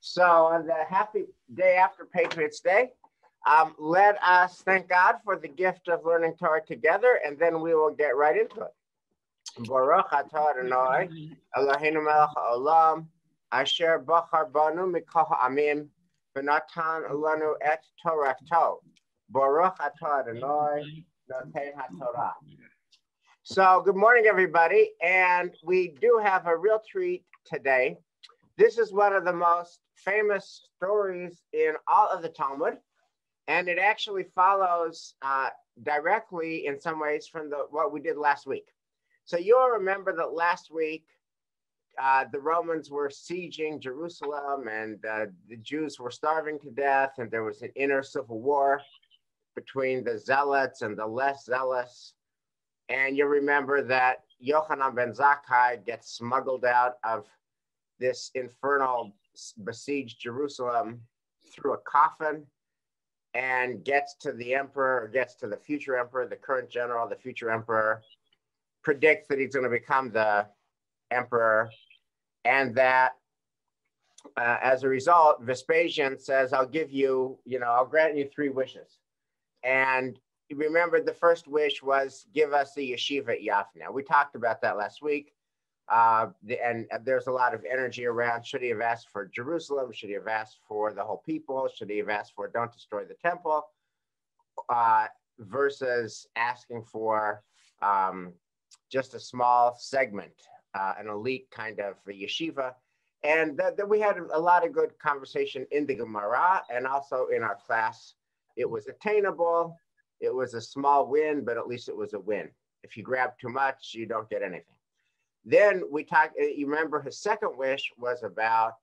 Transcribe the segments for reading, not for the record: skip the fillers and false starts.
So on the happy day after Patriots Day, let us thank God for the gift of learning Torah together, and then we will get right into it. Baruch atah Adonai, Eloheinu melech haolam, asher bachar banu mikol ha'amim, v'natan lanu et torato. Baruch atah Adonai, noten haTorah. So good morning, everybody, and we do have a real treat today. This is one of the most famous stories in all of the Talmud, and it actually follows directly in some ways from what we did last week. So you'll remember that last week, the Romans were sieging Jerusalem, and the Jews were starving to death, and there was an inner civil war between the zealots and the less zealous. And you remember that Yochanan ben Zakkai gets smuggled out of this infernal besieged Jerusalem through a coffin and gets to the emperor, gets to the future emperor, the current general, the future emperor, predicts that he's going to become the emperor, and that as a result, Vespasian says, I'll grant you 3 wishes. And you remember the first wish was give us the yeshiva at Yafna. We talked about that last week. And there's a lot of energy around, should he have asked for Jerusalem? Should he have asked for the whole people? Should he have asked for don't destroy the temple? Versus asking for just a small segment, an elite kind of yeshiva. And we had a lot of good conversation in the Gemara and also in our class. It was attainable. It was a small win, but at least it was a win. If you grab too much, you don't get anything. Then we talked, you remember his second wish was about,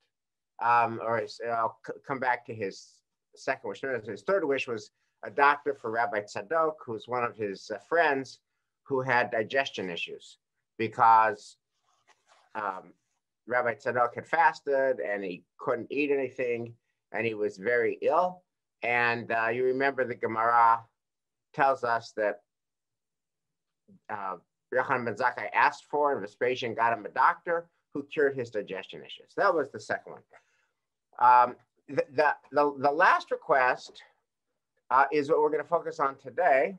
I'll come back to his second wish. His third wish was a doctor for Rabbi Tzadok, who's one of his friends who had digestion issues because Rabbi Tzadok had fasted and he couldn't eat anything and he was very ill. And you remember the Gemara tells us that Yochanan ben Zakkai asked for, and Vespasian got him a doctor who cured his digestion issues. That was the second one. The last request is what we're going to focus on today,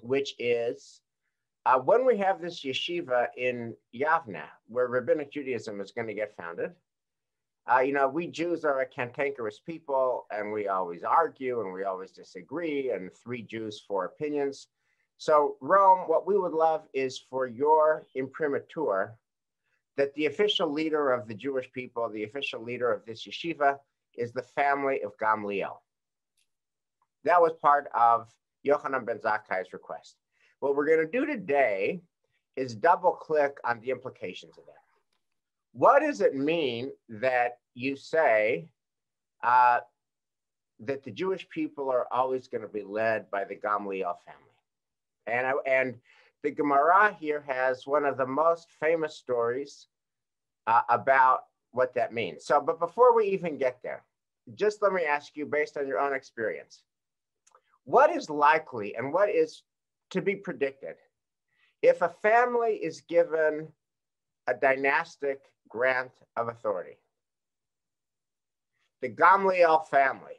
which is when we have this yeshiva in Yavna, where Rabbinic Judaism is going to get founded. We Jews are a cantankerous people, and we always argue, and we always disagree, and 3 Jews, 4 opinions. So Rome, what we would love is for your imprimatur that the official leader of the Jewish people, the official leader of this yeshiva, is the family of Gamliel. That was part of Yochanan ben Zakkai's request. What we're going to do today is double click on the implications of that. What does it mean that you say that the Jewish people are always going to be led by the Gamliel family? And the Gemara here has one of the most famous stories about what that means. So, but before we even get there, just let me ask you, based on your own experience, what is likely and what is to be predicted if a family is given a dynastic grant of authority? The Gamliel family,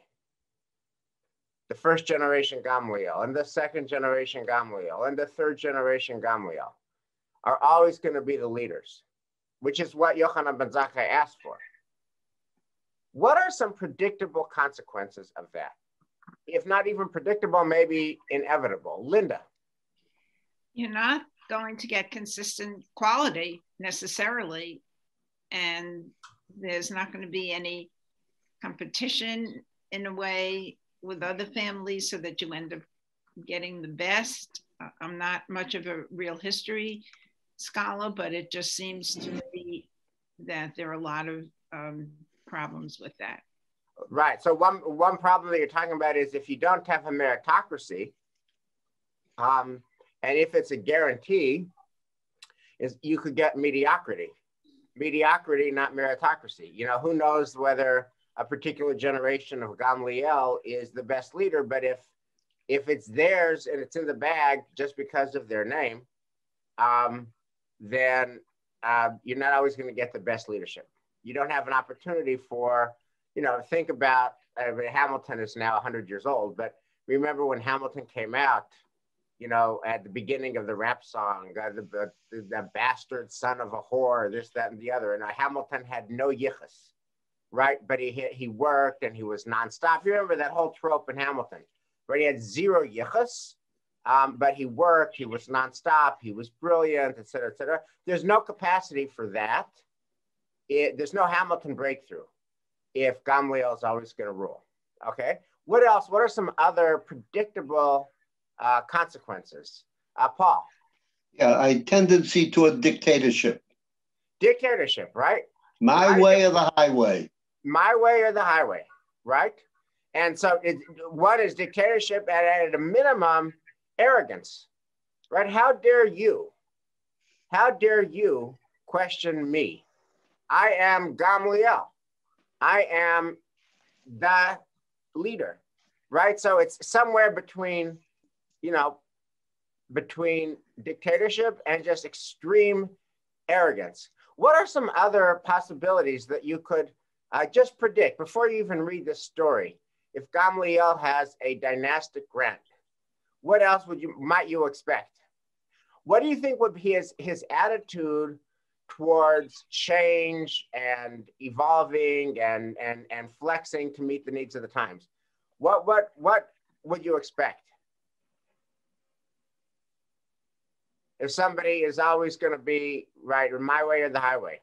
the first generation Gamliel, and the second generation Gamliel, and the third generation Gamliel are always going to be the leaders, which is what Yochanan ben Zakkai asked for. What are some predictable consequences of that? If not even predictable, maybe inevitable. Linda. You're not going to get consistent quality necessarily, and there's not going to be any competition in a way with other families so that you end up getting the best. I'm not much of a real history scholar, but it just seems to me that there are a lot of problems with that. Right. So one problem that you're talking about is if you don't have a meritocracy, and if it's a guarantee, is you could get mediocrity. Mediocrity, not meritocracy. Who knows whether a particular generation of Gamliel is the best leader, but if it's theirs and it's in the bag just because of their name, then you're not always going to get the best leadership. You don't have an opportunity for, think about, Hamilton is now 100 years old, but remember when Hamilton came out, at the beginning of the rap song, the bastard son of a whore, this, that, and the other. And Hamilton had no yichus, right? But he worked and he was nonstop. You remember that whole trope in Hamilton, where he had zero yichus, but he worked, he was nonstop, he was brilliant, et cetera, et cetera. There's no capacity for that. There's no Hamilton breakthrough if Gamliel is always going to rule. Okay. What else? What are some other predictable consequences? Paul. Yeah, a tendency to a dictatorship. Dictatorship, right? My way or the highway. My way or the highway, right? And so what is dictatorship? At a minimum, arrogance, right? How dare you? How dare you question me? I am Gamliel. I am the leader, right? So it's somewhere between, between dictatorship and just extreme arrogance. What are some other possibilities that you could just predict before you even read this story? If Gamliel has a dynastic grant, what else might you expect? What do you think would be his attitude towards change and evolving and flexing to meet the needs of the times? What would you expect? If somebody is always going to be right, or my way or the highway.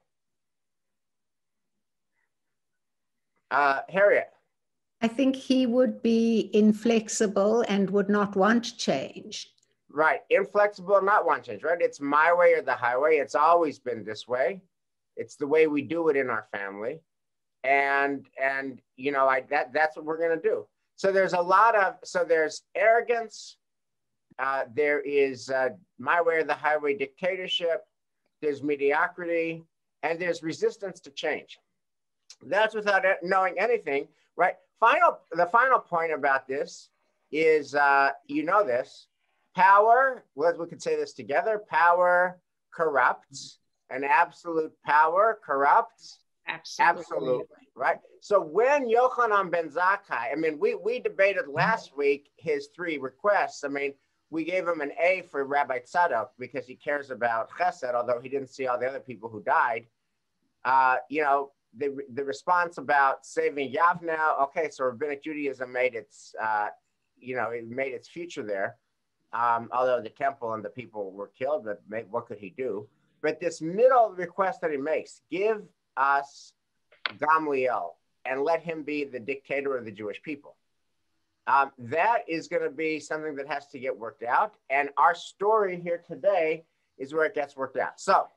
Harriet. I think he would be inflexible and would not want change. Right, inflexible, not want change, right? It's my way or the highway. It's always been this way. It's the way we do it in our family. And that's what we're going to do. So there's there's arrogance. There is my way or the highway dictatorship. There's mediocrity, and there's resistance to change. That's without knowing anything, right? The final point about this is, this, power, we could say this together, power corrupts, and absolute power corrupts. Absolutely, right? So when Yochanan ben Zakkai, we debated last week his 3 requests. We gave him an A for Rabbi Tzadok because he cares about chesed, although he didn't see all the other people who died. The response about saving Yavna, okay, so Rabbinic Judaism made its, it made its future there. Although the temple and the people were killed, but what could he do? But this middle request that he makes, give us Gamliel and let him be the dictator of the Jewish people. That is going to be something that has to get worked out. And our story here today is where it gets worked out. So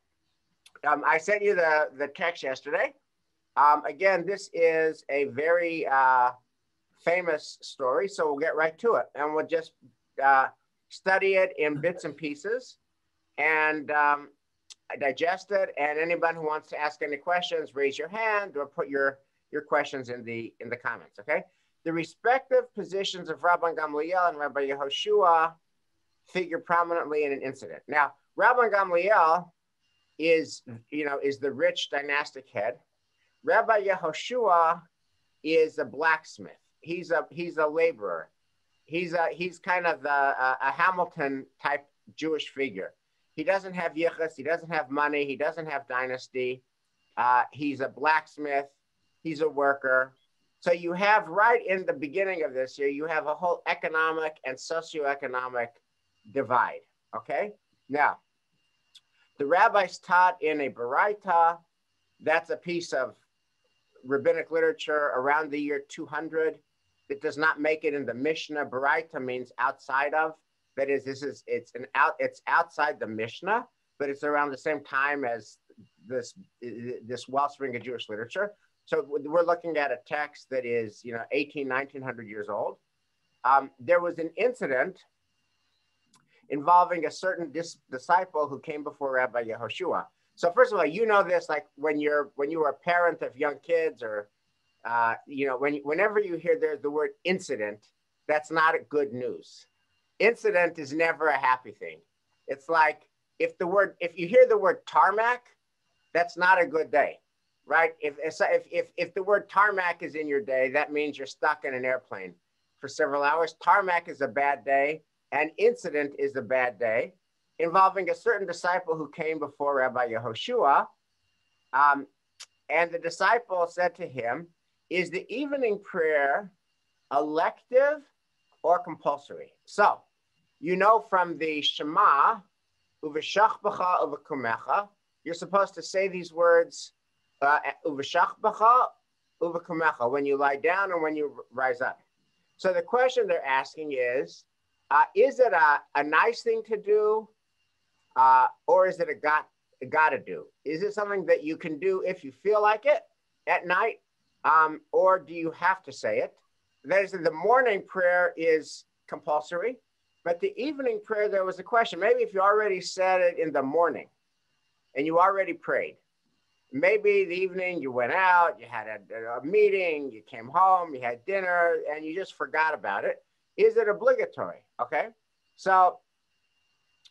I sent you the text yesterday. Again, this is a very famous story, so we'll get right to it. And we'll just study it in bits and pieces and digest it. And anybody who wants to ask any questions, raise your hand or put your questions in the comments, okay? The respective positions of Rabbi Gamliel and Rabbi Yehoshua figure prominently in an incident. Now, Rabbi Gamliel is the rich dynastic head. Rabbi Yehoshua is a blacksmith. He's a laborer. He's kind of a Hamilton type Jewish figure. He doesn't have yichus. He doesn't have money. He doesn't have dynasty. He's a blacksmith. He's a worker. So you have right in the beginning of this year, you have a whole economic and socioeconomic divide. Okay. Now, the rabbis taught in a baraita. That's a piece of rabbinic literature around the year 200. It does not make it in the Mishnah. Baraita means outside of. That is, it's outside the Mishnah, but it's around the same time as this wellspring of Jewish literature. So we're looking at a text that is 1900 years old. There was an incident involving a certain disciple who came before Rabbi Yehoshua. So first of all, this, like when you were a parent of young kids, or whenever you hear there's the word incident, that's not a good news. Incident is never a happy thing. It's like if you hear the word tarmac, that's not a good day. right? If the word tarmac is in your day, that means you're stuck in an airplane for several hours. Tarmac is a bad day. An incident is a bad day involving a certain disciple who came before Rabbi Yehoshua. And the disciple said to him, is the evening prayer elective or compulsory? So, you know from the Shema, uveshachbacha uvekumecha, you're supposed to say these words, uveshachbacha uvekumecha, when you lie down and when you rise up. So the question they're asking is it a nice thing to do, or is it a gotta do? Is it something that you can do if you feel like it at night, or do you have to say it? That is, the morning prayer is compulsory, but the evening prayer, there was a question. Maybe if you already said it in the morning and you already prayed, maybe the evening you went out, you had a meeting, you came home, you had dinner, and you just forgot about it. Is it obligatory? Okay. So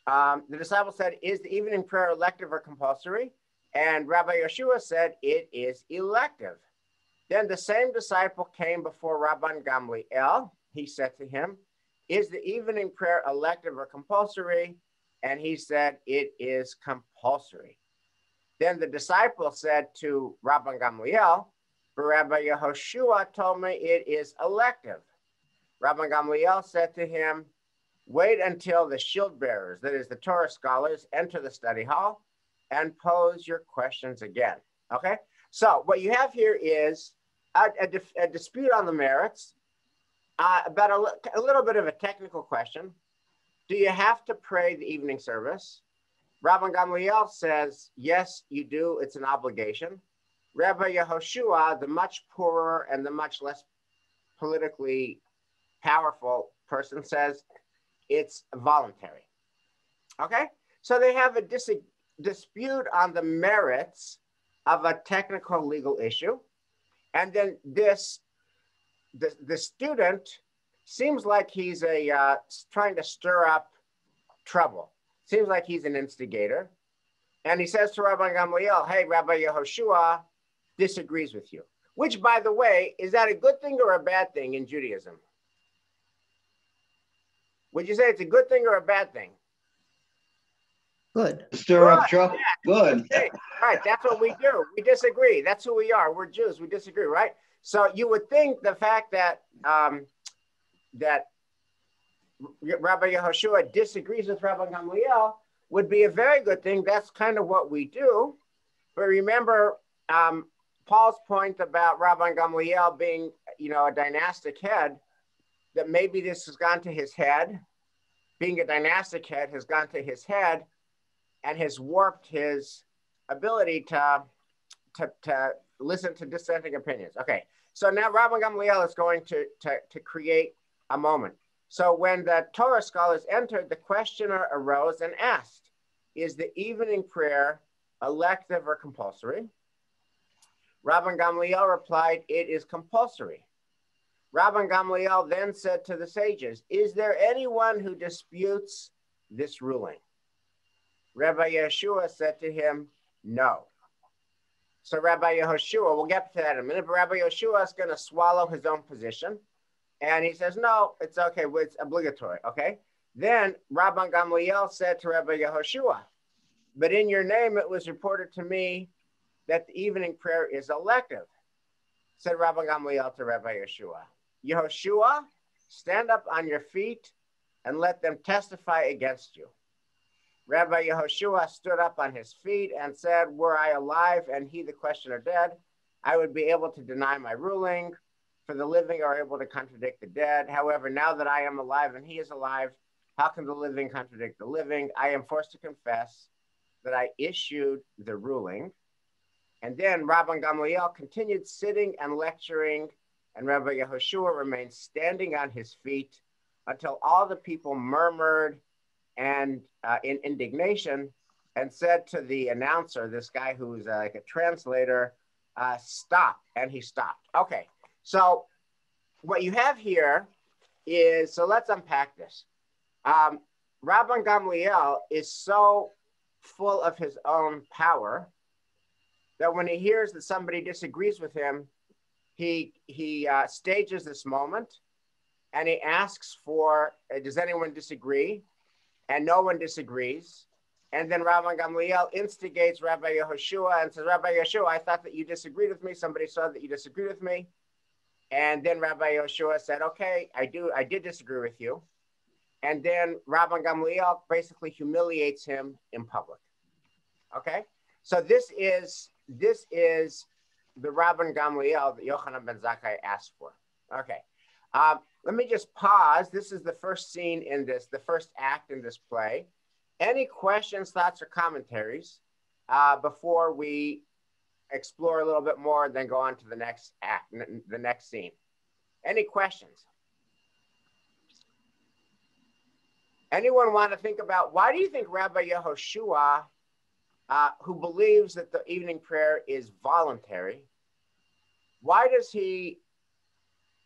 the disciple said, is the evening prayer elective or compulsory? And Rabbi Yeshua said, it is elective. Then the same disciple came before Rabban Gamliel. He said to him, is the evening prayer elective or compulsory? And he said, it is compulsory. Then the disciple said to Rabban Gamliel, but Rabbi Yehoshua told me it is elective. Rabban Gamliel said to him, wait until the shield bearers, that is the Torah scholars, enter the study hall and pose your questions again. Okay? So what you have here is a dispute on the merits, about a little bit of a technical question. Do you have to pray the evening service? Rabban Gamliel says, yes, you do. It's an obligation. Rabbi Yehoshua, the much poorer and the much less politically powerful person, says it's voluntary. Okay? So they have a dispute on the merits of a technical legal issue. And then the student seems like he's trying to stir up trouble. Seems like he's an instigator. And he says to Rabbi Gamliel, hey, Rabbi Yehoshua disagrees with you. Which, by the way, is that a good thing or a bad thing in Judaism? Would you say it's a good thing or a bad thing? Good. Stir up trouble. Good. Okay. Right, that's what we do. We disagree. That's who we are. We're Jews. We disagree, right? So you would think the fact that that Rabbi Yehoshua disagrees with Rabbi Gamliel would be a very good thing. That's kind of what we do. But remember Paul's point about Rabbi Gamliel being, a dynastic head, that maybe this has gone to his head. Being a dynastic head has gone to his head and has warped his ability to listen to dissenting opinions. Okay, so now Rabbi Gamliel is going to create a moment. So when the Torah scholars entered, the questioner arose and asked, is the evening prayer elective or compulsory? Rabbi Gamliel replied, it is compulsory. Rabbi Gamliel then said to the sages, is there anyone who disputes this ruling? Rabbi Yeshua said to him, no. So Rabbi Yehoshua, we'll get to that in a minute, but Rabbi Yehoshua is going to swallow his own position. And he says, no, it's okay, it's obligatory, okay? Then Rabbi Gamliel said to Rabbi Yehoshua, but in your name it was reported to me that the evening prayer is elective. Said Rabbi Gamliel to Rabbi Yeshua, Yehoshua, stand up on your feet and let them testify against you. Rabbi Yehoshua stood up on his feet and said, were I alive and he, the questioner, dead, I would be able to deny my ruling, for the living are able to contradict the dead. However, now that I am alive and he is alive, how can the living contradict the living? I am forced to confess that I issued the ruling. And then Rabban Gamliel continued sitting and lecturing, and Rabbi Yehoshua remained standing on his feet until all the people murmured and in indignation and said to the announcer, this guy who's like a translator, stop, and he stopped. Okay, so what you have here is, so let's unpack this. Rabban Gamliel is so full of his own power that when he hears that somebody disagrees with him, he stages this moment and he asks for, does anyone disagree? And no one disagrees. And then Rabban Gamliel instigates Rabbi Yehoshua and says, Rabbi Yehoshua, I thought that you disagreed with me. Somebody saw that you disagreed with me. And then Rabbi Yehoshua said, okay, I did disagree with you. And then Rabban Gamliel basically humiliates him in public. Okay? So this is the Rabban Gamliel that Yochanan ben Zakkai asked for. Okay. Let me just pause. This is the first scene in this, the first act in this play. Any questions, thoughts, or commentaries before we explore a little bit more and then go on to the next act, the next scene? Any questions? Anyone want to think about, why do you think Rabbi Yehoshua, who believes that the evening prayer is voluntary, why does he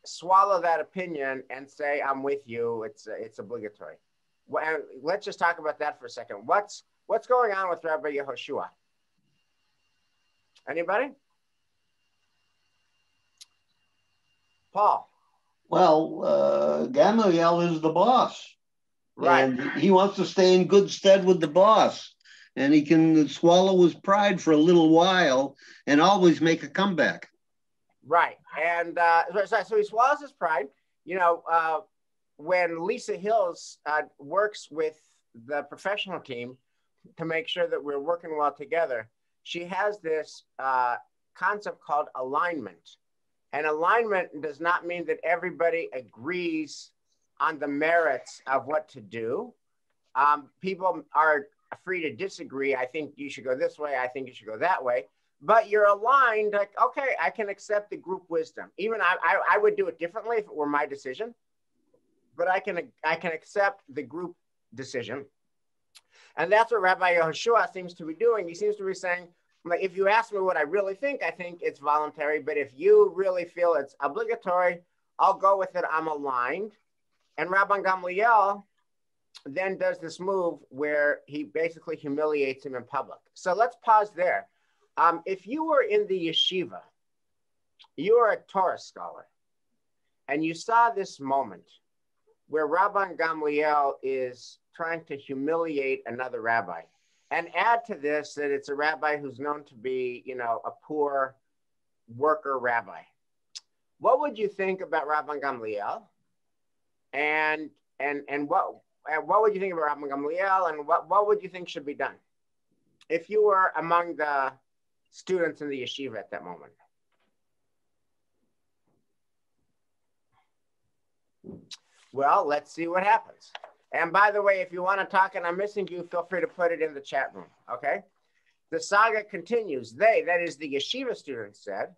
swallow that opinion and say, I'm with you, it's obligatory? Well, let's just talk about that for a second. What's going on with Rabbi Yehoshua? Anybody? Paul? Well, Gamaliel is the boss. Right. And he wants to stay in good stead with the boss. And he can swallow his pride for a little while and always make a comeback. Right. And so he swallows his pride. You know, when Lisa Hills works with the professional team to make sure that we're working well together, she has this concept called alignment. And alignment does not mean that everybody agrees on the merits of what to do. People are free to disagree. I think you should go this way. I think you should go that way. But you're aligned, like, okay, I can accept the group wisdom. Even I would do it differently if it were my decision, but I can accept the group decision. And that's what Rabbi Yehoshua seems to be doing. He seems to be saying, like, if you ask me what I really think, I think it's voluntary. But if you really feel it's obligatory, I'll go with it. I'm aligned. And Rabban Gamliel then does this move where he basically humiliates him in public. So let's pause there. If you were in the yeshiva, you are a Torah scholar, and you saw this moment where Rabban Gamliel is trying to humiliate another rabbi, and add to this that it's a rabbi who's known to be, you know, a poor worker rabbi, what would you think about Rabban Gamliel? And what would you think about Rabban Gamliel, and what would you think should be done if you were among the students in the yeshiva at that moment? Well, let's see what happens. And by the way, if you want to talk and I'm missing you, feel free to put it in the chat room, okay? The saga continues. They, that is the yeshiva students, said,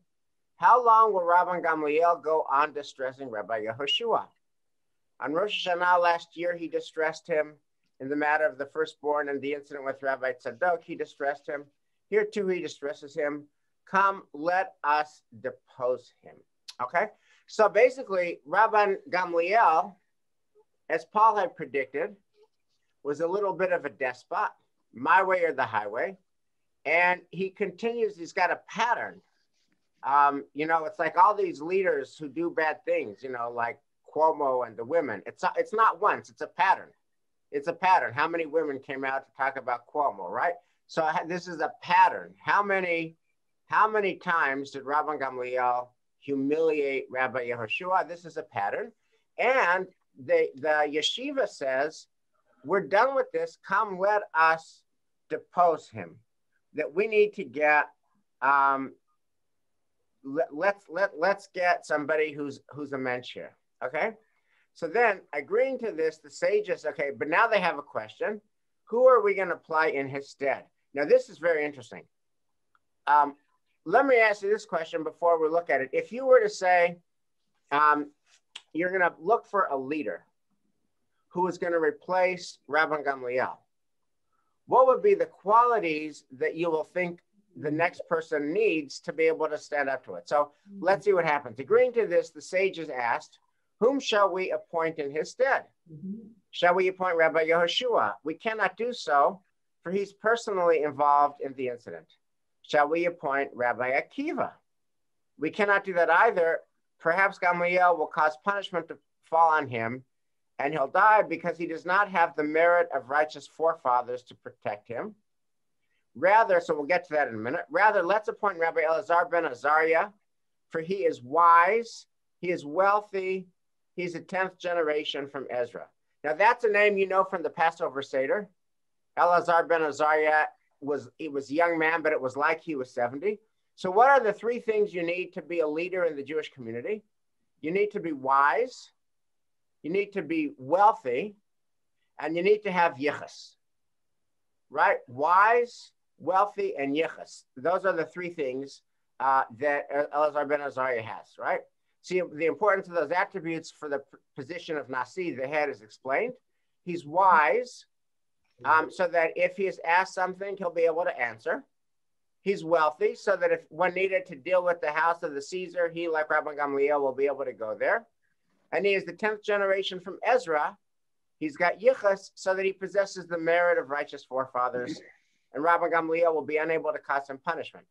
how long will Rabban Gamliel go on distressing Rabbi Yehoshua? On Rosh Hashanah last year, he distressed him in the matter of the firstborn and the incident with Rabbi Tzadok. He distressed him. Here too, he distresses him. Come, let us depose him. Okay? So basically, Rabban Gamliel, as Paul had predicted, was a little bit of a despot, my way or the highway. And he continues, he's got a pattern. You know, it's like all these leaders who do bad things, you know, like Cuomo and the women. It's not once, it's a pattern. It's a pattern. How many women came out to talk about Cuomo, right? So this is a pattern. How many times did Rabban Gamliel humiliate Rabbi Yehoshua? This is a pattern. And the yeshiva says, we're done with this. Come, let us depose him. That we need to get, let's get somebody who's a mensch here. Okay. So then agreeing to this, the sages, okay, but now they have a question. Who are we going to apply in his stead? Now, this is very interesting. Let me ask you this question before we look at it. If you were to say, you're going to look for a leader who is going to replace Rabban Gamliel, what would be the qualities that you will think the next person needs to be able to stand up to it? So let's see what happens. Agreeing to this, the sages asked, whom shall we appoint in his stead? Shall we appoint Rabbi Yehoshua? We cannot do so, for he's personally involved in the incident. shall we appoint Rabbi Akiva? We cannot do that either. Perhaps Gamliel will cause punishment to fall on him, and he'll die because he does not have the merit of righteous forefathers to protect him. Rather, so we'll get to that in a minute. Rather, let's appoint Rabbi Elazar ben Azariah, for he is wise, he is wealthy, he's a 10th generation from Ezra. Now that's a name you know from the Passover Seder. Elazar ben Azariah was a young man, but it was like he was 70. So what are the three things you need to be a leader in the Jewish community? You need to be wise, you need to be wealthy, and you need to have yichus, right? Wise, wealthy, and yichus. Those are the three things that Elazar ben Azariah has, right? See, the importance of those attributes for the position of Nasi, the head, is explained. He's wise, so that if he is asked something, he'll be able to answer. He's wealthy, so that if when needed to deal with the house of the Caesar, he, like Rabbi Gamliel, will be able to go there. And he is the 10th generation from Ezra. He's got yichus, so that he possesses the merit of righteous forefathers. And Rabbi Gamliel will be unable to cause him punishment.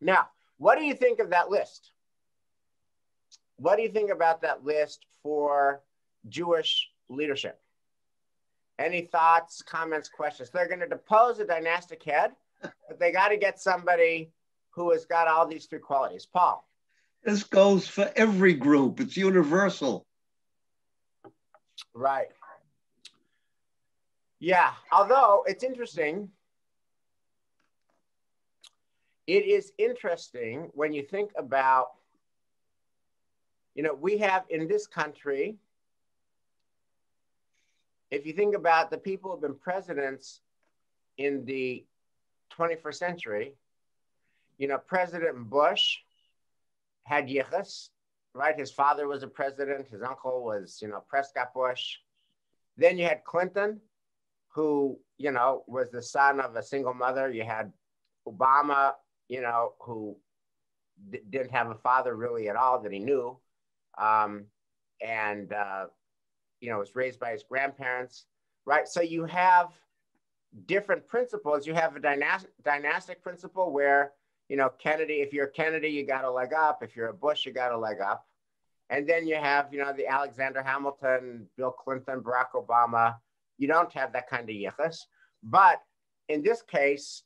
Now, what do you think of that list? What do you think about that list for Jewish leadership? Any thoughts, comments, questions? They're going to depose a dynastic head, but they got to get somebody who has got all these three qualities. Paul. This goes for every group. It's universal. Right. Yeah, although it's interesting. It is interesting when you think about, we have in this country, if you think about the people who have been presidents in the 21st century, President Bush had yichus, right? His father was a president. His uncle was, Prescott Bush. Then you had Clinton, who, was the son of a single mother. You had Obama, who didn't have a father really at all that he knew. Was raised by his grandparents, right? So you have different principles. You have a dynastic principle where, Kennedy, if you're Kennedy, you got a leg up. If you're a Bush, you got a leg up. And then you have, the Alexander Hamilton, Bill Clinton, Barack Obama. You don't have that kind of yichus. But in this case,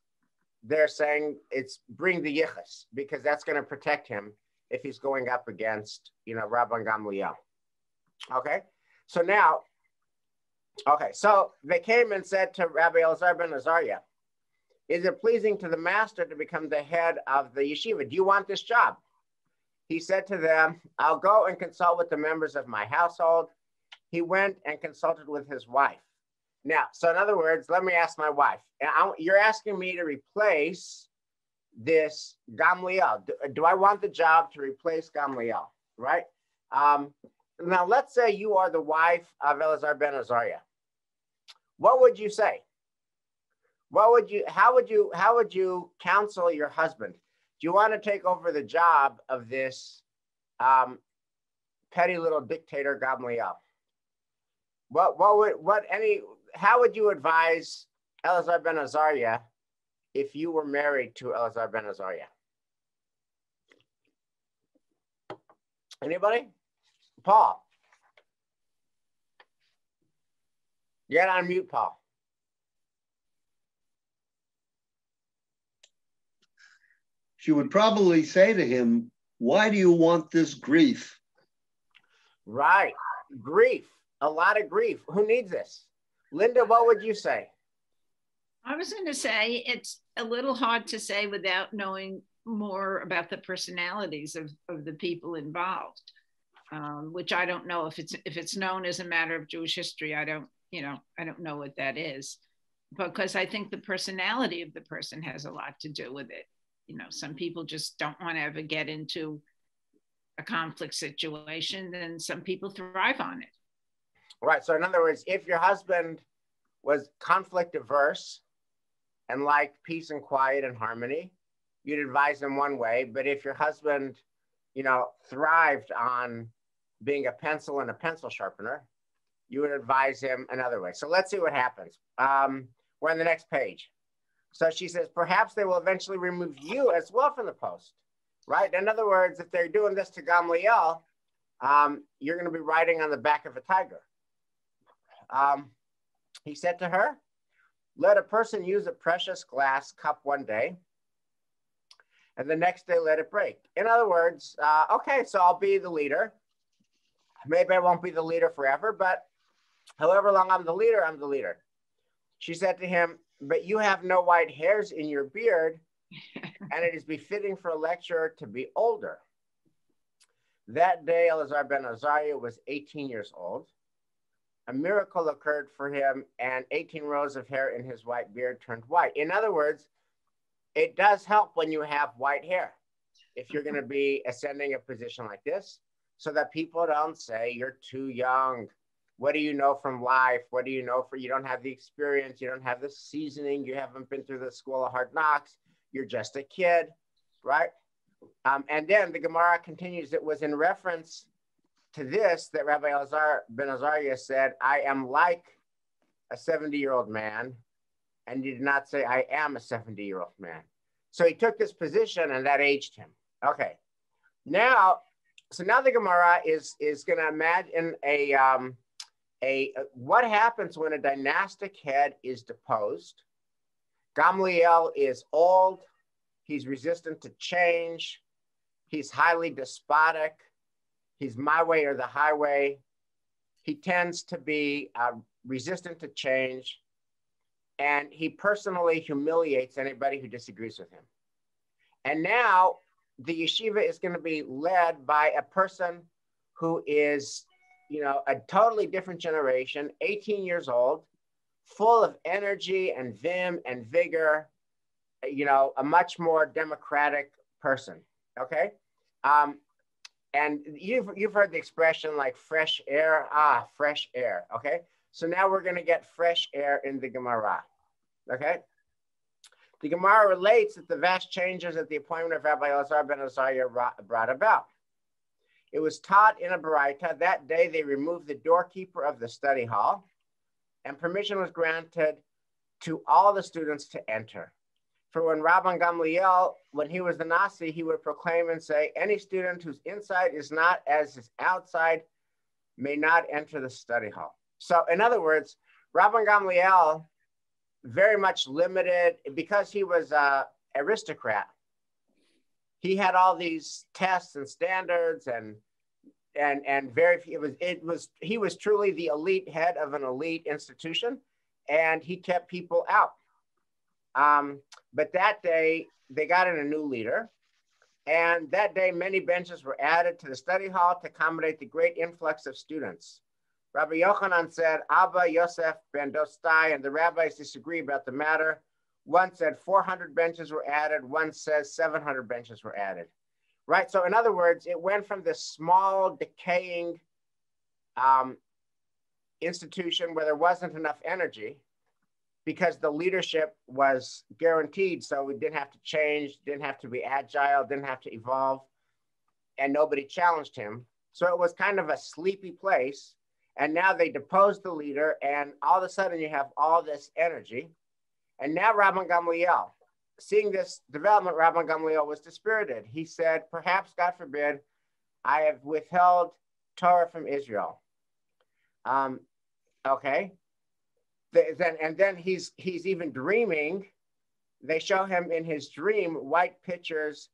they're saying it's bring the yichus, because that's going to protect him if he's going up against, Rabban Gamliel. Okay? So now, so they came and said to Rabbi Elazar ben Azariah, is it pleasing to the master to become the head of the yeshiva? Do you want this job? He said to them, I'll go and consult with the members of my household. He went and consulted with his wife. Now, so in other words, let me ask my wife. You're asking me to replace this Gamliel. Do I want the job to replace Gamliel, right? Now, let's say you are the wife of Elazar ben Azariah. What would you say? How would you counsel your husband? Do you want to take over the job of this petty little dictator Gamliel? How would you advise Elazar ben Azariah if you were married to Elazar ben Azariah? Anybody? Paul. Get on mute, Paul. She would probably say to him, why do you want this grief? Right. Grief. A lot of grief. Who needs this? Linda, what would you say? I was going to say it's a little hard to say without knowing more about the personalities of the people involved. Which I don't know if it's known as a matter of Jewish history. I don't know what that is, because I think the personality of the person has a lot to do with it. Some people just don't want to ever get into a conflict situation, and some people thrive on it. Right. So in other words, if your husband was conflict averse and liked peace and quiet and harmony, you'd advise him one way. But if your husband, thrived on being a pencil and a pencil sharpener, you would advise him another way. So let's see what happens. We're on the next page. So she says, perhaps they will eventually remove you as well from the post, right? In other words, if they're doing this to Gamliel, you're going to be riding on the back of a tiger. He said to her, let a person use a precious glass cup one day, and the next day let it break. In other words, okay, so I'll be the leader. Maybe I won't be the leader forever, but however long I'm the leader, I'm the leader. She said to him, but you have no white hairs in your beard, and it is befitting for a lecturer to be older. That day, Elazar ben Azariah was 18 years old. A miracle occurred for him, and 18 rows of hair in his white beard turned white. In other words, it does help when you have white hair, if you're going to be ascending a position like this, so that people don't say you're too young. What do you know from life? What do you know you don't have the experience, you don't have the seasoning, you haven't been through the school of hard knocks, you're just a kid, right? And then the Gemara continues, it was in reference to this that Rabbi Elazar ben Azariah said, I am like a 70-year-old man, and he did not say, I am a 70-year-old man. So he took this position, and that aged him. Okay, now the Gemara is going to imagine what happens when a dynastic head is deposed. Gamliel is old, he's resistant to change, he's highly despotic, he's my way or the highway. He tends to be resistant to change, and he personally humiliates anybody who disagrees with him. And now the yeshiva is going to be led by a person who is, a totally different generation, 18 years old, full of energy and vim and vigor, a much more democratic person, okay? And you've heard the expression like fresh air, fresh air, okay? So now we're going to get fresh air in the Gemara, okay? The Gemara relates that the vast changes that the appointment of Rabbi Elazar ben Azariah brought about. It was taught in a baraita. That day they removed the doorkeeper of the study hall, and permission was granted to all the students to enter. For when Rabban Gamliel, when he was the Nasi, he would proclaim and say, any student whose inside is not as his outside may not enter the study hall. So in other words, Rabban Gamliel very much limited, because he was an aristocrat. He had all these tests and standards, and he was truly the elite head of an elite institution, and he kept people out. But that day they got in a new leader, and that day many benches were added to the study hall to accommodate the great influx of students. Rabbi Yochanan said, Abba Yosef ben Dostai, and the rabbis disagree about the matter. One said 400 benches were added. One says 700 benches were added, right? So in other words, it went from this small, decaying institution where there wasn't enough energy because the leadership was guaranteed. So we didn't have to change, didn't have to be agile, didn't have to evolve, and nobody challenged him. So it was kind of a sleepy place. And now they deposed the leader, and all of a sudden you have all this energy. And now Rabban Gamliel, seeing this development, Rabban Gamliel was dispirited. He said, perhaps, God forbid, I have withheld Torah from Israel. Okay. Then he's even dreaming. They show him in his dream white pitchers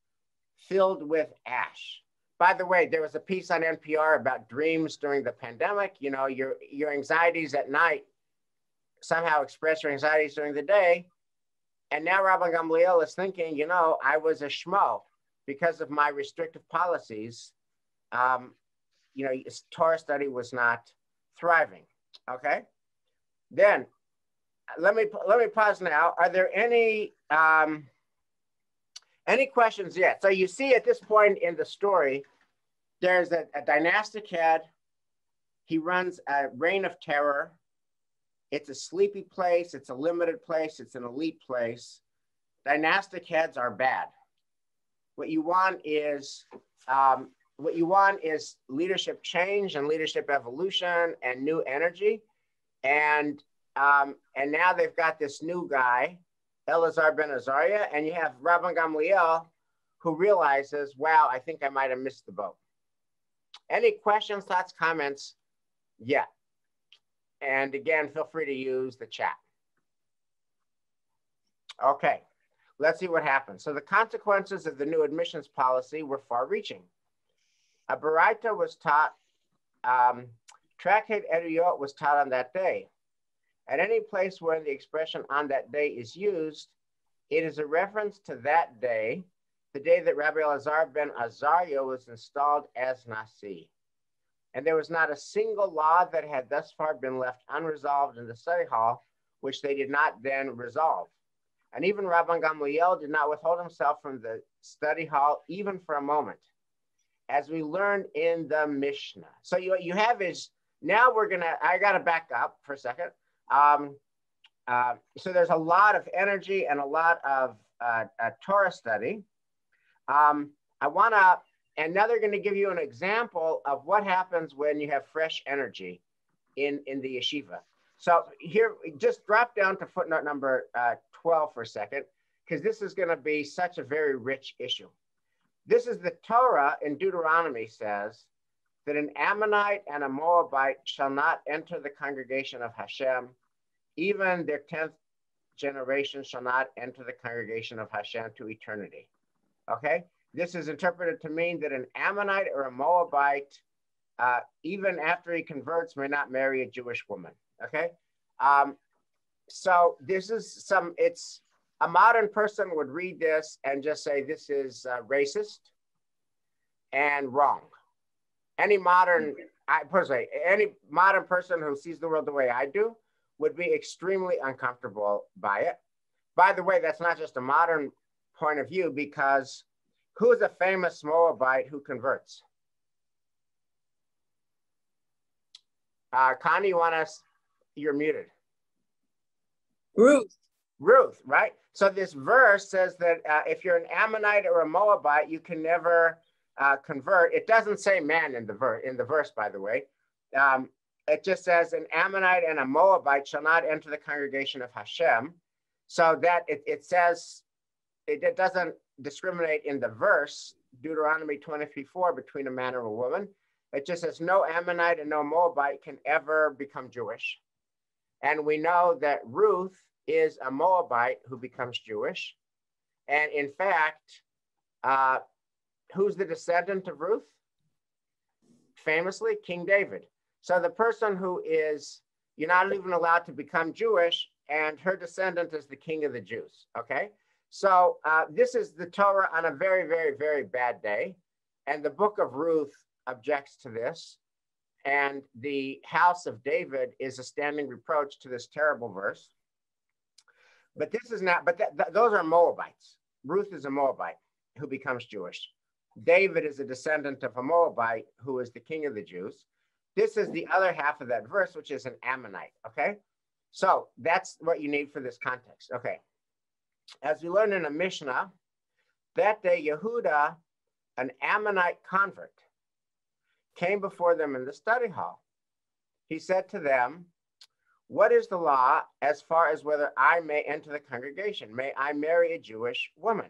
filled with ash. By the way, there was a piece on NPR about dreams during the pandemic. Your anxieties at night somehow express your anxieties during the day. And now Rabban Gamliel is thinking, I was a schmo because of my restrictive policies. Torah study was not thriving. Okay. Then let me pause now. Are there any questions yet? So you see at this point in the story, there's a dynastic head. He runs a reign of terror. It's a sleepy place. It's a limited place. It's an elite place. Dynastic heads are bad. What you want is leadership change and leadership evolution and new energy. And now they've got this new guy, Elazar ben Azariah, and you have Rabban Gamliel, who realizes, wow, I think I might have missed the boat. Any questions, thoughts, comments? Yeah. And again, feel free to use the chat. Okay, let's see what happens. So the consequences of the new admissions policy were far-reaching. A Baraita was taught, Tractate Eriyot was taught on that day. At any place where the expression on that day is used, it is a reference to that day, the day that Rabbi Elazar ben Azariah was installed as Nasi. And there was not a single law that had thus far been left unresolved in the study hall, which they did not then resolve. And even Rabban Gamliel did not withhold himself from the study hall even for a moment, as we learned in the Mishnah. So what you have is, now I got to back up for a second. So there's a lot of energy and a lot of Torah study. And now they're going to give you an example of what happens when you have fresh energy in the yeshiva. So here, just drop down to footnote number 12 for a second, because this is going to be such a very rich issue. This is the Torah in Deuteronomy says that an Ammonite and a Moabite shall not enter the congregation of Hashem. Even their 10th generation shall not enter the congregation of Hashem to eternity. Okay? This is interpreted to mean that an Ammonite or a Moabite, even after he converts, may not marry a Jewish woman. Okay? So this is it's a modern person would read this and just say this is racist and wrong. Any modern person who sees the world the way I do would be extremely uncomfortable by it. By the way, that's not just a modern point of view, because who's a famous Moabite who converts? Connie, you're muted. Ruth, right? So this verse says that if you're an Ammonite or a Moabite, you can never convert. It doesn't say man in the verse, by the way. It just says an Ammonite and a Moabite shall not enter the congregation of Hashem. So that it says, it doesn't discriminate in the verse, Deuteronomy 23:4, between a man or a woman. It just says no Ammonite and no Moabite can ever become Jewish. And we know that Ruth is a Moabite who becomes Jewish. And in fact, who's the descendant of Ruth? Famously, King David. So the person who is, you're not even allowed to become Jewish, and her descendant is the king of the Jews, okay? So this is the Torah on a very, very, very bad day. And the book of Ruth objects to this. And the house of David is a standing reproach to this terrible verse. But this is not, but those are Moabites. Ruth is a Moabite who becomes Jewish. David is a descendant of a Moabite who is the king of the Jews. This is the other half of that verse, which is an Ammonite, okay? So that's what you need for this context, okay? As we learn in a Mishnah, that day Yehuda, an Ammonite convert, came before them in the study hall. He said to them, what is the law as far as whether I may enter the congregation? May I marry a Jewish woman?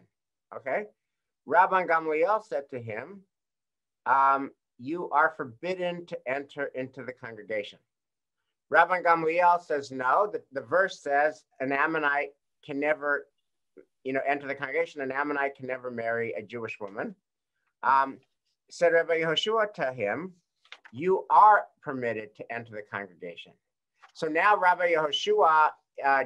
Okay. Rabban Gamliel said to him, you are forbidden to enter into the congregation. Rabban Gamliel says, no, the verse says an Ammonite can never, enter the congregation. An Ammonite can never marry a Jewish woman. Said Rabbi Yehoshua to him, you are permitted to enter the congregation. So now Rabbi Yehoshua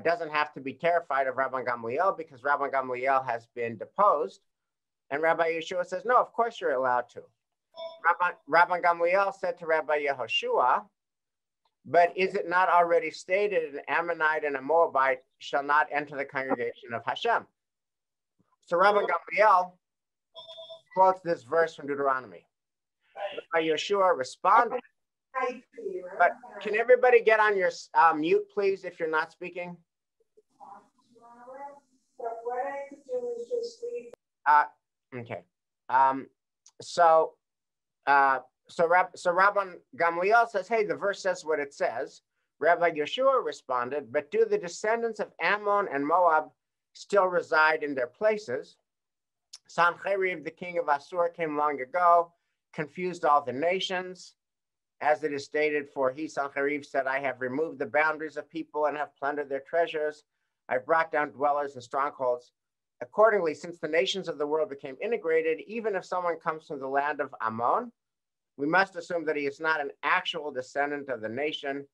doesn't have to be terrified of Rabban Gamliel because Rabban Gamliel has been deposed. And Rabbi Yehoshua says, no, of course you're allowed to. Rabban Gamliel said to Rabbi Yehoshua, but is it not already stated an Ammonite and a Moabite shall not enter the congregation of Hashem? So Rabban Gamliel quotes this verse from Deuteronomy. Rabbi Yehoshua responded, but can everybody get on your mute, please, if you're not speaking? Okay. So Rabban Gamliel says, hey, the verse says what it says. Rabbi Yehoshua responded, but do the descendants of Ammon and Moab still reside in their places. Sancheriv, the king of Assur, came long ago, confused all the nations. As it is stated, for he, Sancheriv, said, I have removed the boundaries of people and have plundered their treasures. I brought down dwellers and strongholds. Accordingly, since the nations of the world became integrated, even if someone comes from the land of Ammon, we must assume that he is not an actual descendant of the nation,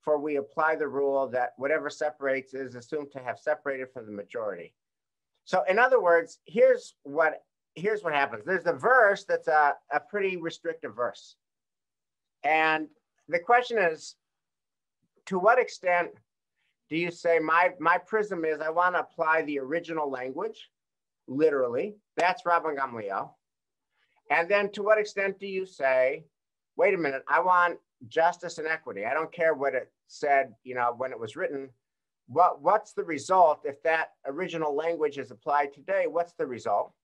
for we apply the rule that whatever separates is assumed to have separated from the majority. So in other words, here's what happens. There's a verse that's a pretty restrictive verse. And the question is, to what extent do you say my prism is I want to apply the original language, literally? That's Rabban Gamliel. And then to what extent do you say, wait a minute, I want justice and equity. I don't care what it said, when it was written. What's the result if that original language is applied today? What's the result?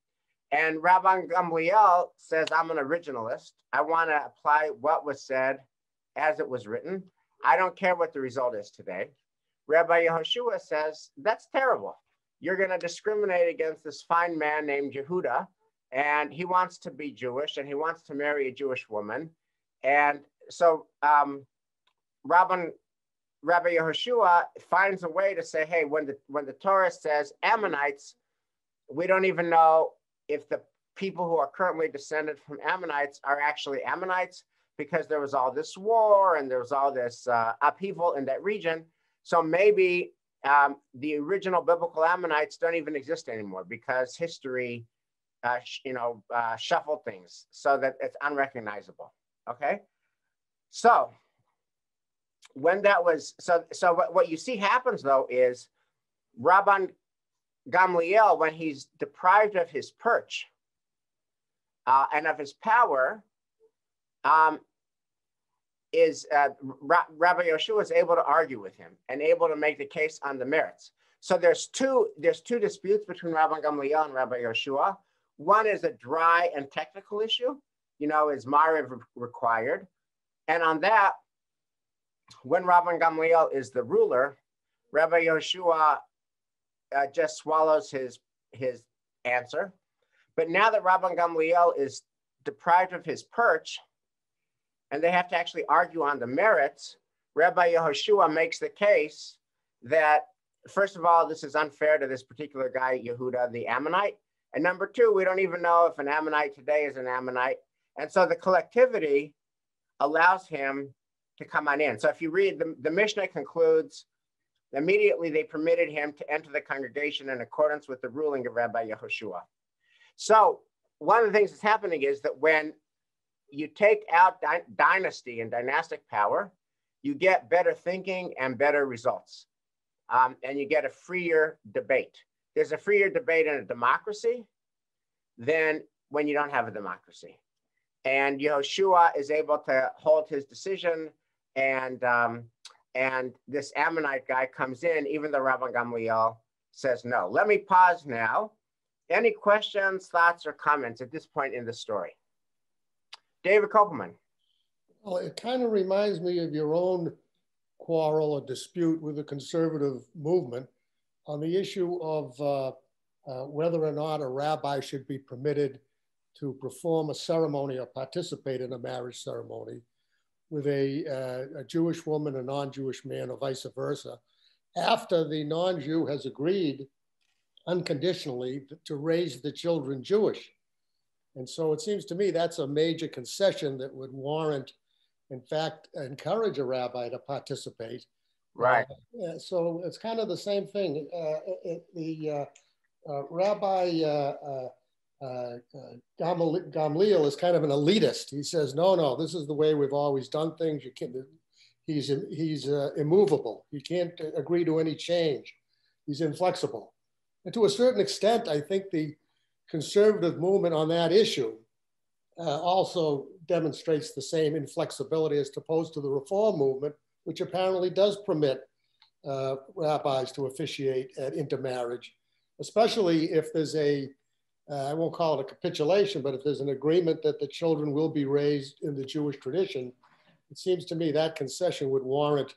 And Rabban Gamliel says, I'm an originalist. I want to apply what was said as it was written. I don't care what the result is today. Rabbi Yehoshua says, that's terrible. You're going to discriminate against this fine man named Yehuda, and he wants to be Jewish, and he wants to marry a Jewish woman. And so Rabbi Yehoshua finds a way to say, hey, when the Torah says Ammonites, we don't even know if the people who are currently descended from Ammonites are actually Ammonites, because there was all this war and there was all this upheaval in that region. So maybe the original biblical Ammonites don't even exist anymore because history, shuffled things so that it's unrecognizable. Okay, so when that was so what you see happens though is Rabban Gamliel, when he's deprived of his perch and of his power, Rabbi Yehoshua is able to argue with him and able to make the case on the merits. So there's two disputes between Rabban Gamliel and Rabbi Yehoshua. One is a dry and technical issue, is Mariv required? And on that, when Rabban Gamliel is the ruler, Rabbi Yehoshua just swallows his answer. But now that Rabban Gamliel is deprived of his perch, and they have to actually argue on the merits, Rabbi Yehoshua makes the case that, first of all, this is unfair to this particular guy, Yehuda the Ammonite. And number two, we don't even know if an Ammonite today is an Ammonite. And so the collectivity allows him to come on in. So if you read, the Mishnah concludes, immediately they permitted him to enter the congregation in accordance with the ruling of Rabbi Yehoshua. So one of the things that's happening is that when you take out dynasty and dynastic power, you get better thinking and better results. And you get a freer debate. There's a freer debate in a democracy than when you don't have a democracy. And Yehoshua is able to hold his decision, and this Ammonite guy comes in, even though Rabban Gamliel says no. Let me pause now. Any questions, thoughts, or comments at this point in the story? David Kopelman. Well, it kind of reminds me of your own quarrel or dispute with the conservative movement on the issue of whether or not a rabbi should be permitted to perform a ceremony or participate in a marriage ceremony with a Jewish woman, a non-Jewish man, or vice versa, after the non-Jew has agreed unconditionally to raise the children Jewish. And so it seems to me that's a major concession that would warrant, in fact, encourage a rabbi to participate. Right. So it's kind of the same thing. Rabbi Gamliel is kind of an elitist. He says, no, this is the way we've always done things. You can't. He's immovable. He can't agree to any change. He's inflexible. And to a certain extent, I think the conservative movement on that issue also demonstrates the same inflexibility as opposed to the reform movement, which apparently does permit rabbis to officiate at intermarriage, especially if there's I won't call it a capitulation, but if there's an agreement that the children will be raised in the Jewish tradition. It seems to me that concession would warrant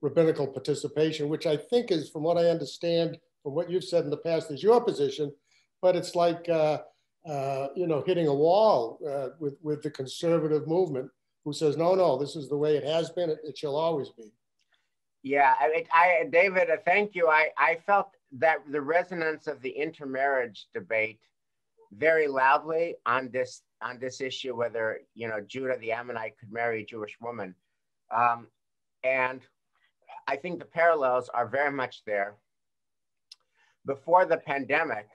rabbinical participation, which I think is, from what I understand from what you've said in the past is your position, but it's like, hitting a wall with the conservative movement who says, no, this is the way it has been, it shall always be. Yeah, David, thank you. I felt that the resonance of the intermarriage debate very loudly on this issue, whether, Judah the Ammonite could marry a Jewish woman. And I think the parallels are very much there. Before the pandemic,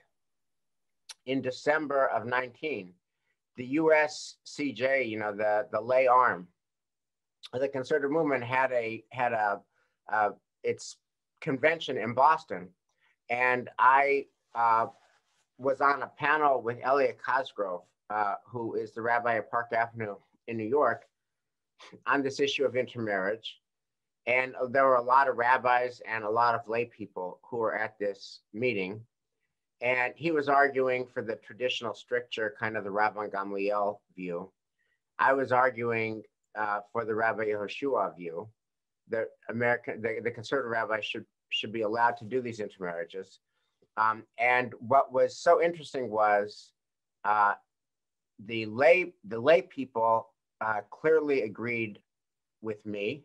in December of 19, the USCJ, the lay arm of the conservative movement had its convention in Boston. And I was on a panel with Elliot Cosgrove, who is the rabbi of Park Avenue in New York, on this issue of intermarriage. And there were a lot of rabbis and a lot of lay people who were at this meeting. And he was arguing for the traditional stricture, kind of the Rabban Gamliel view. I was arguing for the Rabbi Yehoshua view, that the conservative rabbis should be allowed to do these intermarriages. And what was so interesting was the lay people clearly agreed with me,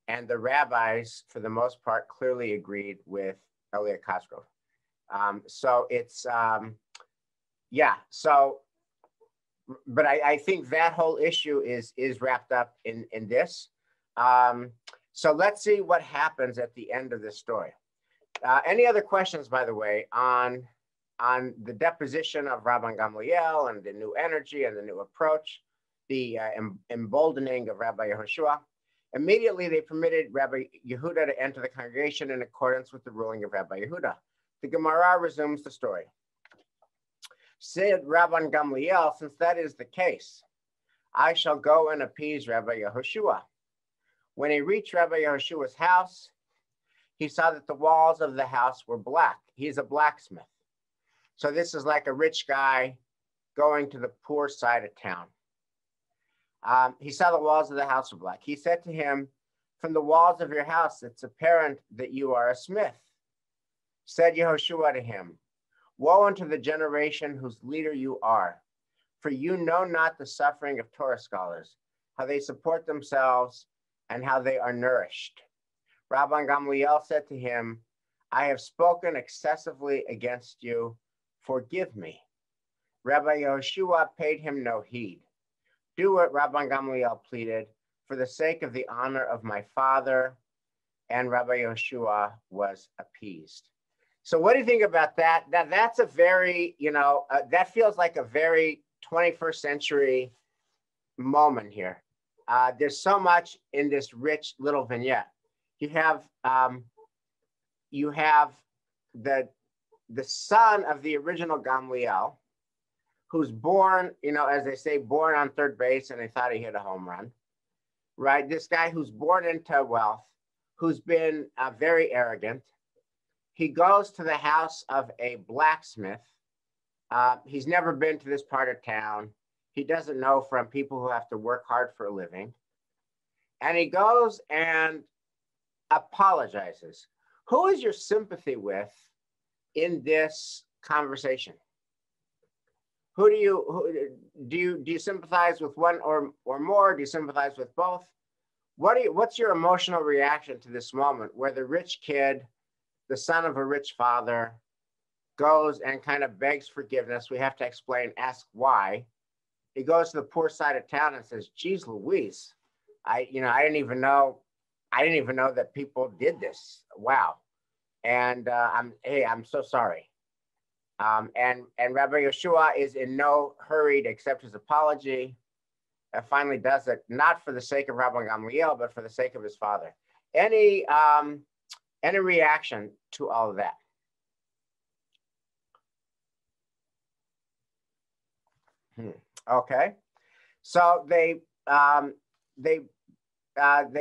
and the rabbis, for the most part, clearly agreed with Elliot Cosgrove. So it's, but I think that whole issue is wrapped up in this. So let's see what happens at the end of this story. Any other questions, by the way, on the deposition of Rabban Gamliel and the new energy and the new approach, the emboldening of Rabbi Yehoshua? Immediately, they permitted Rabbi Yehuda to enter the congregation in accordance with the ruling of Rabbi Yehuda. The Gemara resumes the story. Said Rabban Gamliel, since that is the case, I shall go and appease Rabbi Yehoshua. When he reached Rabbi Yehoshua's house, he saw that the walls of the house were black. He's a blacksmith. So this is like a rich guy going to the poor side of town. He saw the walls of the house were black. He said to him, from the walls of your house, it's apparent that you are a smith. Said Yehoshua to him, woe unto the generation whose leader you are, for you know not the suffering of Torah scholars, how they support themselves and how they are nourished. Rabban Gamliel said to him, I have spoken excessively against you. Forgive me. Rabbi Yehoshua paid him no heed. Do what Rabban Gamliel pleaded, for the sake of the honor of my father. And Rabbi Yehoshua was appeased. So what do you think about that? That's a very, that feels like a very 21st century moment here. There's so much in this rich little vignette. You have the son of the original Gamliel, who's born, as they say, born on third base, and they thought he hit a home run, right? This guy who's born into wealth, who's been very arrogant. He goes to the house of a blacksmith. He's never been to this part of town. He doesn't know from people who have to work hard for a living. And he goes and apologizes. Who is your sympathy with in this conversation? Who do you sympathize with one or more? Do you sympathize with both? What's your emotional reaction to this moment where the rich kid, the son of a rich father, goes and kind of begs forgiveness? We have to ask why. He goes to the poor side of town and says, geez Louise, I didn't even know that people did this. Wow. And I'm so sorry. And Rabbi Yehoshua is in no hurry to accept his apology. And finally does it, not for the sake of Rabban Gamliel, but for the sake of his father. Any reaction to all of that? Okay, so they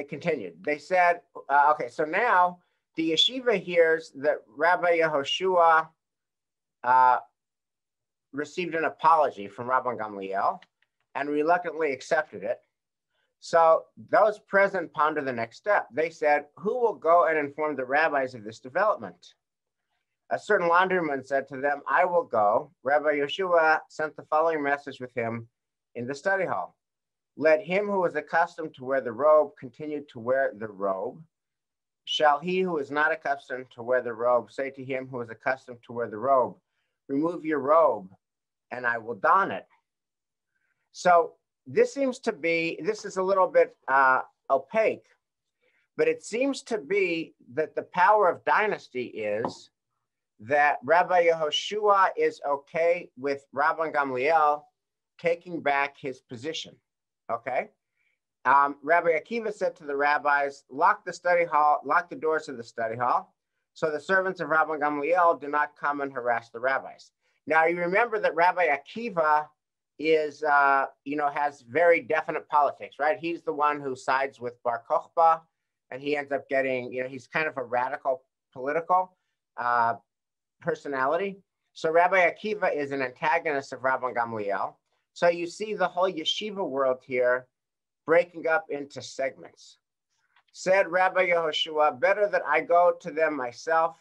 continued. They said, okay, so now the yeshiva hears that Rabbi Yehoshua received an apology from Rabban Gamliel and reluctantly accepted it. So those present ponder the next step. They said, who will go and inform the rabbis of this development? A certain laundryman said to them, I will go. Rabbi Yeshua sent the following message with him in the study hall. Let him who is accustomed to wear the robe continue to wear the robe. Shall he who is not accustomed to wear the robe say to him who is accustomed to wear the robe, remove your robe and I will don it. So this is a little bit opaque, but it seems to be that the power of dynasty is that Rabbi Yehoshua is okay with Rabban Gamliel taking back his position, okay? Rabbi Akiva said to the rabbis, lock the doors of the study hall, so the servants of Rabban Gamliel do not come and harass the rabbis. Now, you remember that Rabbi Akiva is, has very definite politics, right? He's the one who sides with Bar Kokhba, and he ends up getting, he's kind of a radical political personality. So Rabbi Akiva is an antagonist of Rabban Gamliel. So you see the whole yeshiva world here breaking up into segments. Said Rabbi Yehoshua, better that I go to them myself.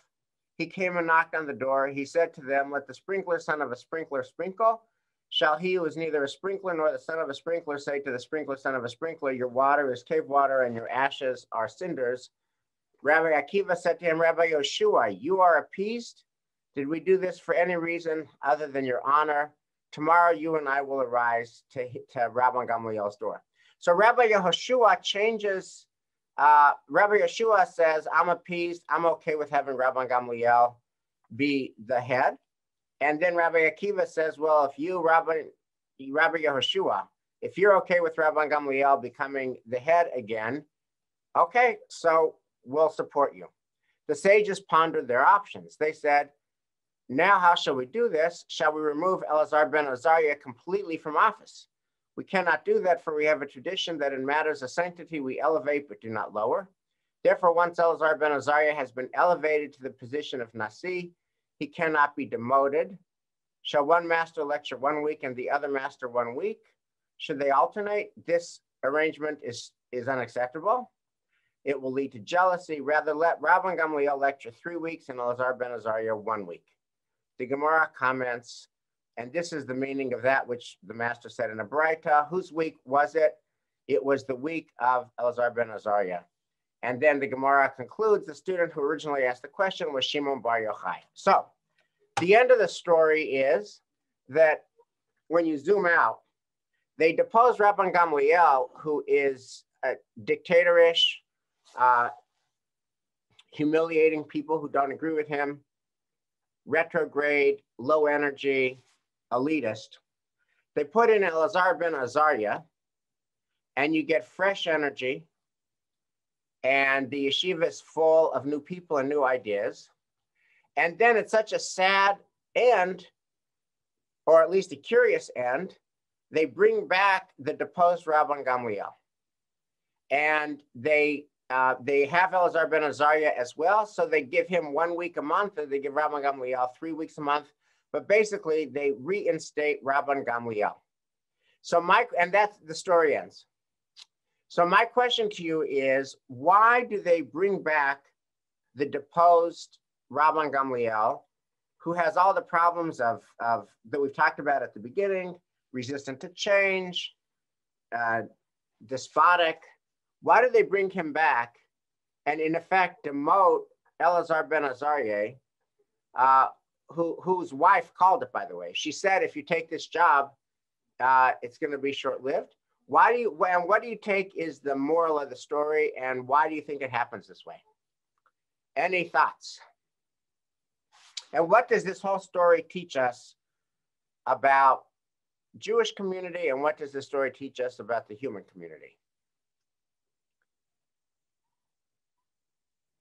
He came and knocked on the door. He said to them, let the sprinkler son of a sprinkler sprinkle. Shall he who is neither a sprinkler nor the son of a sprinkler say to the sprinkler son of a sprinkler, your water is cave water and your ashes are cinders? Rabbi Akiva said to him, Rabbi Yehoshua, you are appeased? Did we do this for any reason other than your honor? Tomorrow you and I will arise to Rabban Gamliel's door. So Rabbi Yehoshua changes, Rabbi Yehoshua says, I'm appeased, I'm okay with having Rabban Gamliel be the head. And then Rabbi Akiva says, well, if you, Rabbi Yehoshua, if you're okay with Rabban Gamliel becoming the head again, okay, so we'll support you. The sages pondered their options. They said, now how shall we do this? Shall we remove Elazar ben Azariah completely from office? We cannot do that, for we have a tradition that in matters of sanctity we elevate but do not lower. Therefore, once Elazar ben Azariah has been elevated to the position of Nasi, he cannot be demoted. Shall one master lecture 1 week and the other master 1 week? Should they alternate? This arrangement is unacceptable. It will lead to jealousy. Rather, let Rabban Gamliel lecture 3 weeks and Elazar ben Azariah 1 week. The Gemara comments, and this is the meaning of that which the master said in a Braita. Whose week was it? It was the week of Elazar ben Azariah. And then the Gemara concludes, the student who originally asked the question was Shimon Bar Yochai. So the end of the story is that when you zoom out, they depose Rabban Gamliel, who is a dictatorish, humiliating people who don't agree with him, retrograde, low energy, elitist. They put in Elazar ben Azariah, and you get fresh energy, and the yeshiva is full of new people and new ideas. And then it's such a sad end, or at least a curious end, they bring back the deposed Rabban Gamliel. And they have Elazar ben Azariah as well, so they give him 1 week a month, and they give Rabban Gamliel 3 weeks a month, but basically they reinstate Rabban Gamliel. So and that's the story ends. So my question to you is, why do they bring back the deposed Rabban Gamliel, who has all the problems of that we've talked about at the beginning, resistant to change, despotic? Why do they bring him back and in effect demote Elazar ben Azariah, whose wife called it, by the way? She said, if you take this job, it's going to be short-lived. What do you take is the moral of the story, and why do you think it happens this way? Any thoughts? And what does this whole story teach us about Jewish community, and what does this story teach us about the human community?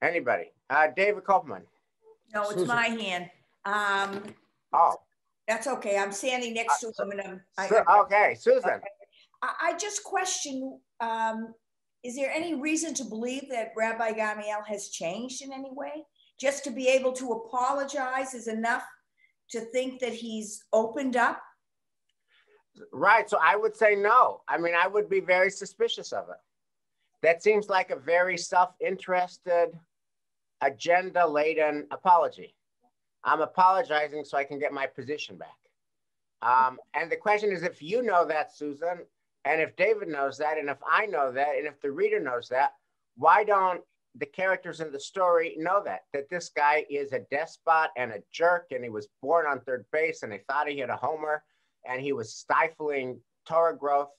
Anybody? David Kopman. No, it's Susan. my hand. Oh. That's okay. I'm standing next to him. And okay, Susan. Okay. I just question, is there any reason to believe that Rabbi Gamliel has changed in any way? Just to be able to apologize is enough to think that he's opened up? Right, so I would say no. I mean, I would be very suspicious of it. That seems like a very self-interested, agenda-laden apology. I'm apologizing so I can get my position back. And the question is, if you know that, Susan, and if David knows that, and if I know that, and if the reader knows that, why don't the characters in the story know that this guy is a despot and a jerk, and he was born on third base, and they thought he had a homer, and he was stifling Torah growth.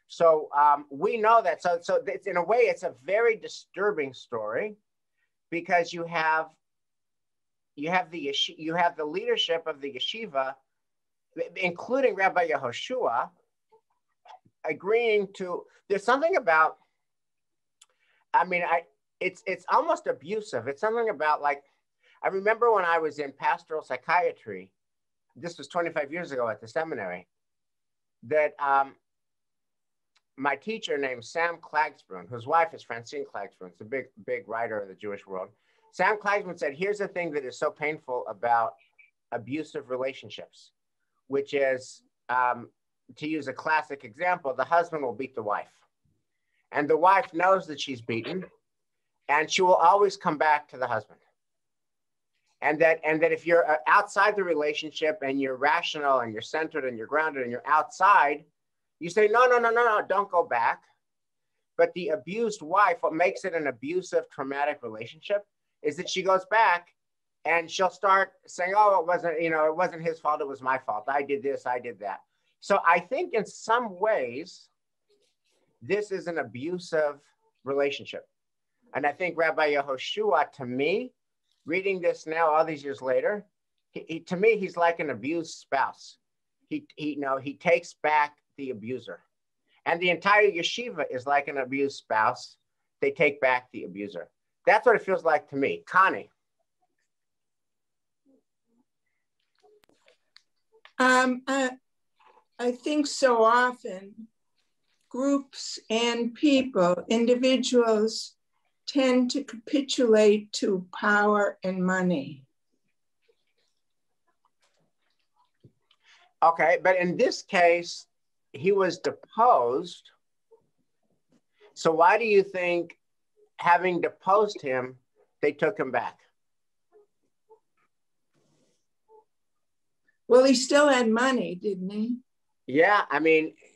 So we know that. So it's, in a way, it's a very disturbing story, because you have the leadership of the yeshiva, including Rabbi Yehoshua, agreeing to. There's something about. It's almost abusive. It's something about, like, I remember when I was in pastoral psychiatry, this was 25 years ago at the seminary, that my teacher named Sam Klagsbrun, whose wife is Francine Klagsbrun, it's a big writer in the Jewish world. Sam Klagsbrun said, here's the thing that is so painful about abusive relationships, which is, to use a classic example, the husband will beat the wife. And the wife knows that she's beaten, and she will always come back to the husband. And that if you're outside the relationship and you're rational and you're centered and you're grounded and you're outside, you say, no, don't go back. But the abused wife, what makes it an abusive, traumatic relationship is that she goes back and she'll start saying, oh, it wasn't his fault, it was my fault. I did this, I did that. So I think in some ways, this is an abusive relationship. And I think Rabbi Yehoshua, to me, reading this now all these years later, to me, he's like an abused spouse. He takes back the abuser. And the entire yeshiva is like an abused spouse. They take back the abuser. That's what it feels like to me. Connie. I think so often groups and people, individuals, tend to capitulate to power and money. Okay, but in this case, he was deposed. So why do you think, having deposed him, they took him back? Well, he still had money, didn't he? Yeah,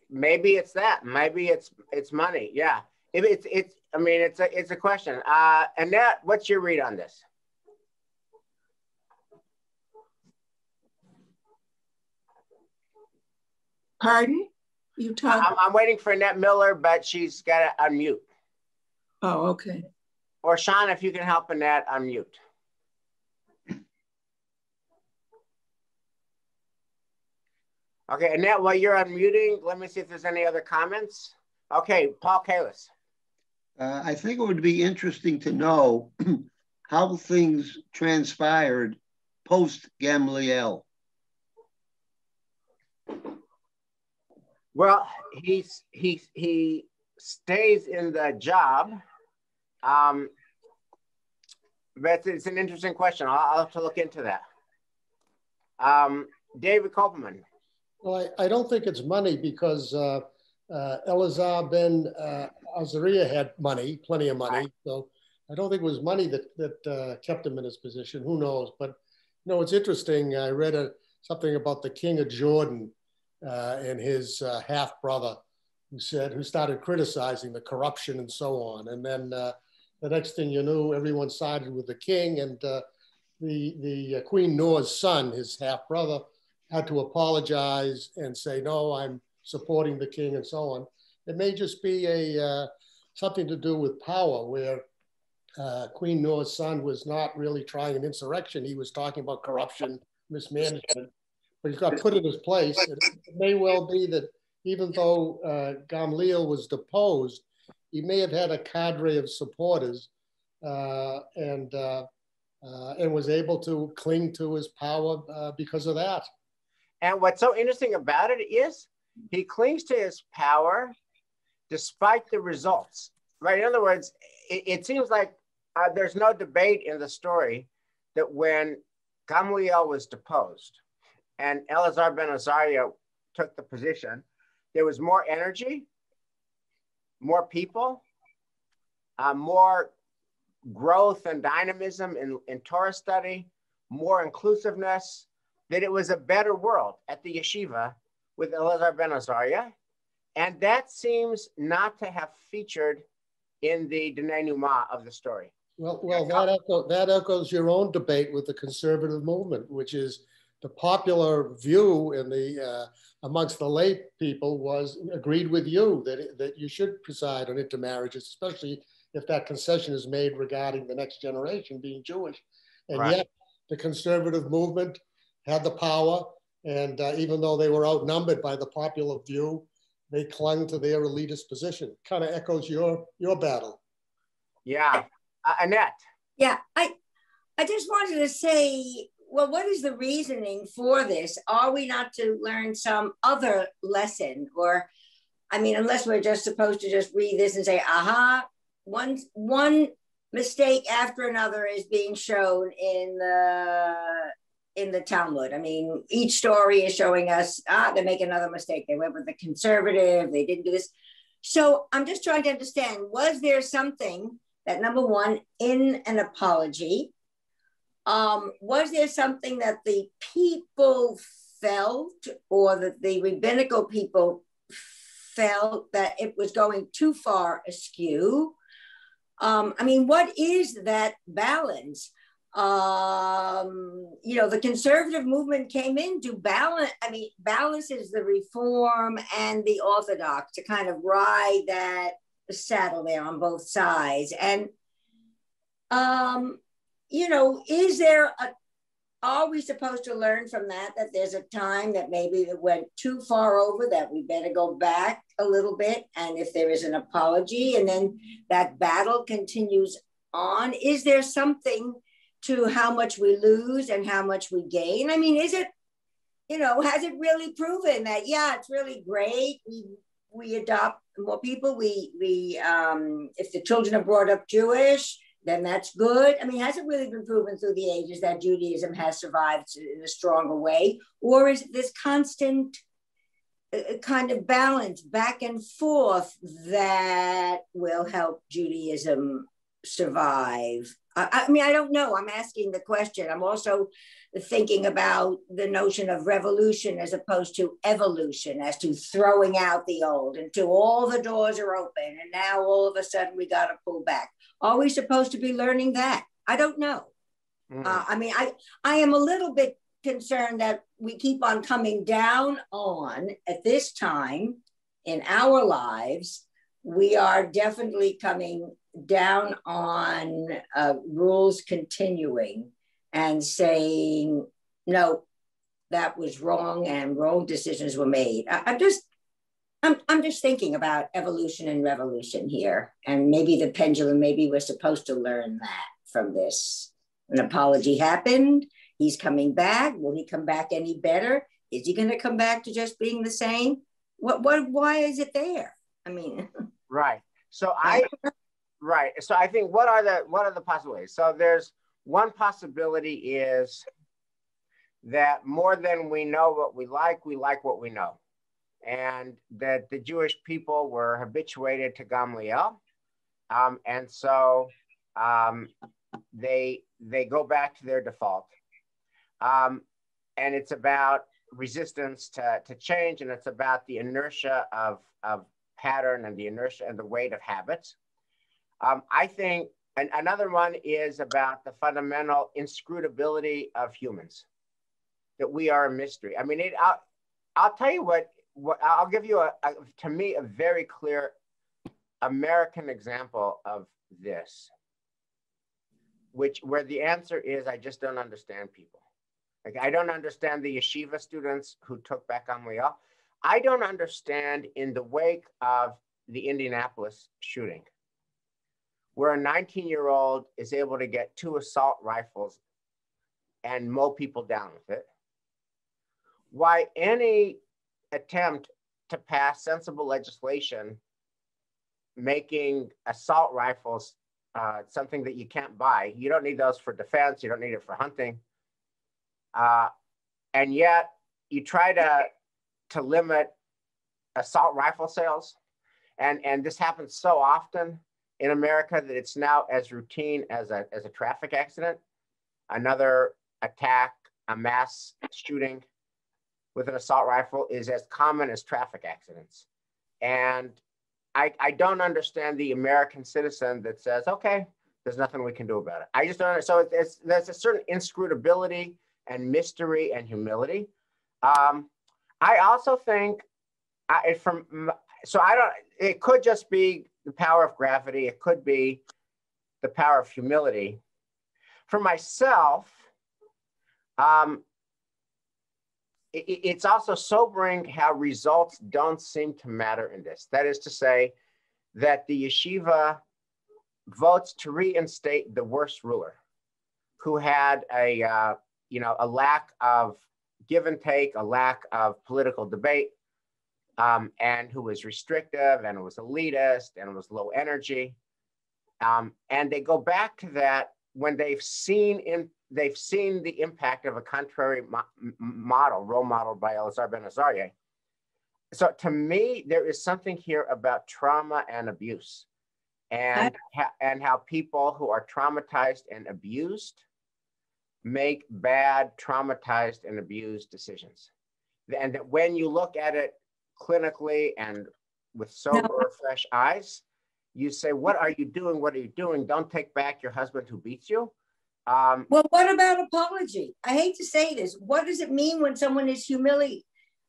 maybe it's that. Maybe it's money. Yeah, it's a question. Annette, what's your read on this? Pardon? You talk. I'm waiting for Annette Miller, but she's got to unmute. Oh, okay. Or Sean, if you can help Annette unmute. Okay, Annette, while you're unmuting, let me see if there's any other comments. Okay, Paul Kalis. I think it would be interesting to know how things transpired post Gamliel. Well, he stays in the job, but it's an interesting question. I'll have to look into that. David Kopelman. Well, I don't think it's money, because Elazar ben Azariah had money, plenty of money. So I don't think it was money that kept him in his position. Who knows? But it's interesting. I read something about the king of Jordan and his half brother, who started criticizing the corruption and so on. And then the next thing you knew, everyone sided with the king, and the Queen Noah's son, his half brother, had to apologize and say, no, I'm supporting the king and so on. It may just be something to do with power, where Queen Noah's son was not really trying an insurrection. He was talking about corruption, mismanagement, but he got put in his place. It may well be that even though Gamliel was deposed, he may have had a cadre of supporters and was able to cling to his power because of that. And what's so interesting about it is he clings to his power despite the results, right? In other words, it seems like there's no debate in the story that when Gamliel was deposed and Elazar ben Azariah took the position, there was more energy, more people, more growth and dynamism in Torah study, more inclusiveness, that it was a better world at the yeshiva with Elazar ben Azariah. And that seems not to have featured in the denouement of the story. Well, that echoes your own debate with the conservative movement, which is the popular view in the amongst the lay people agreed with you that you should preside on intermarriages, especially if that concession is made regarding the next generation being Jewish. And Right. yet the conservative movement had the power, and even though they were outnumbered by the popular view, they clung to their elitist position. Kind of echoes your battle. Yeah. Annette. Yeah, I just wanted to say, well, what is the reasoning for this? Are we not to learn some other lesson? Or, I mean, unless we're just supposed to just read this and say, aha, one mistake after another is being shown in the Talmud. I mean, each story is showing us, they make another mistake. They went with the conservative, they didn't do this. So I'm just trying to understand, was there something that, number one, in an apology, was there something that the people felt, or that the rabbinical people felt that it was going too far askew? I mean, what is that balance? You know, the conservative movement came in to balance, I mean, balances the reform and the orthodox to kind of ride that saddle there on both sides. And, you know, are we supposed to learn from that there's a time that maybe it went too far over, that we better go back a little bit? And if there is an apology and then that battle continues on, is there something to how much we lose and how much we gain? I mean, is it, you know, has it really proven that, yeah, it's really great, we adopt more people, we if the children are brought up Jewish, then that's good? I mean, has it really been proven through the ages that Judaism has survived in a stronger way? Or is this constant kind of balance back and forth that will help Judaism survive? I mean, I don't know. I'm asking the question. I'm also thinking about the notion of revolution as opposed to evolution, as to throwing out the old until all the doors are open and now all of a sudden we got to pull back. Are we supposed to be learning that? I don't know. I mean, I am a little bit concerned that we keep on coming down on, at this time in our lives, we are definitely coming down on rules continuing and saying, no, that was wrong and wrong decisions were made. I'm just thinking about evolution and revolution here. And maybe the pendulum, maybe we're supposed to learn that from this. An apology happened. He's coming back. Will he come back any better? Is he going to come back to just being the same? Why is it there? I mean, right. So I think what are the possibilities? So there's one possibility is that more than we know what we like what we know. And that the Jewish people were habituated to Gamliel. And so they go back to their default. And it's about resistance to change, and it's about the inertia of pattern and the inertia and the weight of habits. I think another one is about the fundamental inscrutability of humans, that we are a mystery. I mean, I'll tell you what I'll give you to me, a very clear American example of this, where the answer is, I just don't understand people. Like, I don't understand the yeshiva students who took back Gamliel. I don't understand in the wake of the Indianapolis shooting, where a 19-year-old is able to get 2 assault rifles and mow people down with it, why any attempt to pass sensible legislation making assault rifles something that you can't buy. You don't need those for defense. You don't need it for hunting. And yet you try to limit assault rifle sales. And this happens so often in America that it's now as routine as a traffic accident. Another attack, a mass shooting with an assault rifle is as common as traffic accidents. And I don't understand the American citizen that says, okay, there's nothing we can do about it. I just don't. So there's a certain inscrutability and mystery and humility. I also think it could just be the power of gravity. It could be the power of humility. For myself, it's also sobering how results don't seem to matter in this. That is to say that the yeshiva votes to reinstate the worst ruler, who had a lack of give and take, a lack of political debate, and who was restrictive and was elitist and was low energy. And they go back to that when they've seen the impact of a contrary role model by Elazar ben Azariah. So to me, there is something here about trauma and abuse, and how people who are traumatized and abused make bad, traumatized and abused decisions. And that when you look at it clinically and with sober, fresh eyes, you say, what are you doing? What are you doing? Don't take back your husband who beats you. Well, what about apology? I hate to say this. What does it mean when someone is humiliated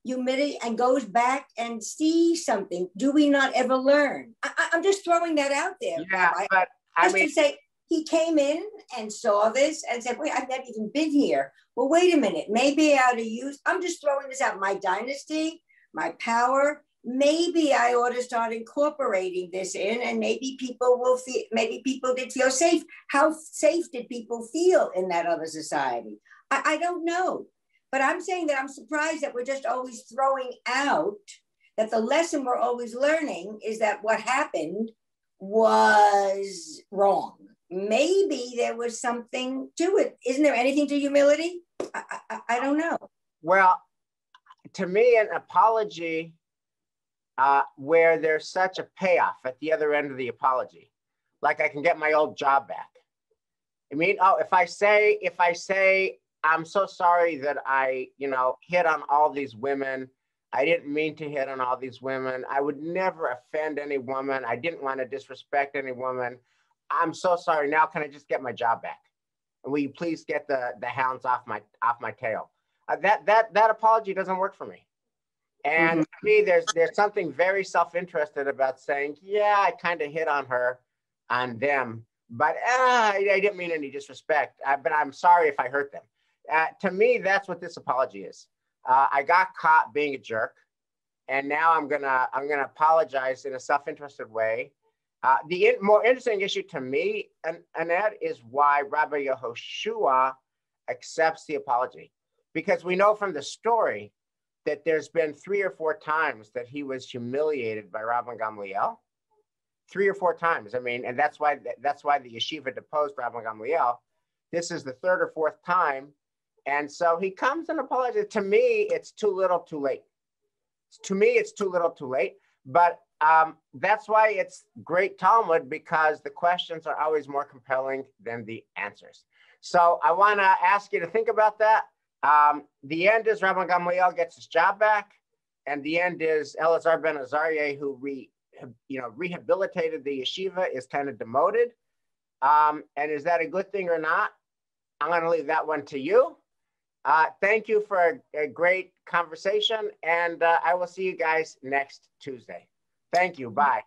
and goes back and sees something? Do we not ever learn? I'm just throwing that out there. Yeah, Rabbi. but To say, he came in and saw this and said, wait, I've never even been here. Well, wait a minute. Maybe I ought to use, I'm just throwing this out, my dynasty, my power. Maybe I ought to start incorporating this in, and maybe people will feel, maybe people did feel safe. How safe did people feel in that other society? I don't know. But I'm saying that I'm surprised that we're just always throwing out that the lesson we're always learning is that what happened was wrong. Maybe there was something to it. Isn't there anything to humility? I don't know. Well, to me, an apology where there's such a payoff at the other end of the apology, like I can get my old job back. I mean, if I say, I'm so sorry that I, hit on all these women. I didn't mean to hit on all these women. I would never offend any woman. I didn't want to disrespect any woman. I'm so sorry. Now can I just get my job back? And will you please get the hounds off my tail? That apology doesn't work for me. And to me, there's something very self-interested about saying, yeah, I kind of hit on them, but I didn't mean any disrespect. But I'm sorry if I hurt them. To me, that's what this apology is. I got caught being a jerk, and now I'm gonna apologize in a self-interested way. The more interesting issue to me, Annette, is why Rabbi Yehoshua accepts the apology, because we know from the story that there's been 3 or 4 times that he was humiliated by Rabban Gamliel. 3 or 4 times. I mean, and that's why the yeshiva deposed Rabban Gamliel. This is the 3rd or 4th time. And so he comes and apologizes. To me, it's too little too late. To me, it's too little too late. But that's why it's great Talmud, because the questions are always more compelling than the answers. So I want to ask you to think about that. The end is Rabban Gamliel gets his job back, and the end is Elazar ben Azariah, who rehabilitated the yeshiva, is kind of demoted. And is that a good thing or not? I'm going to leave that one to you. Thank you for a great conversation, and I will see you guys next Tuesday. Thank you. Bye.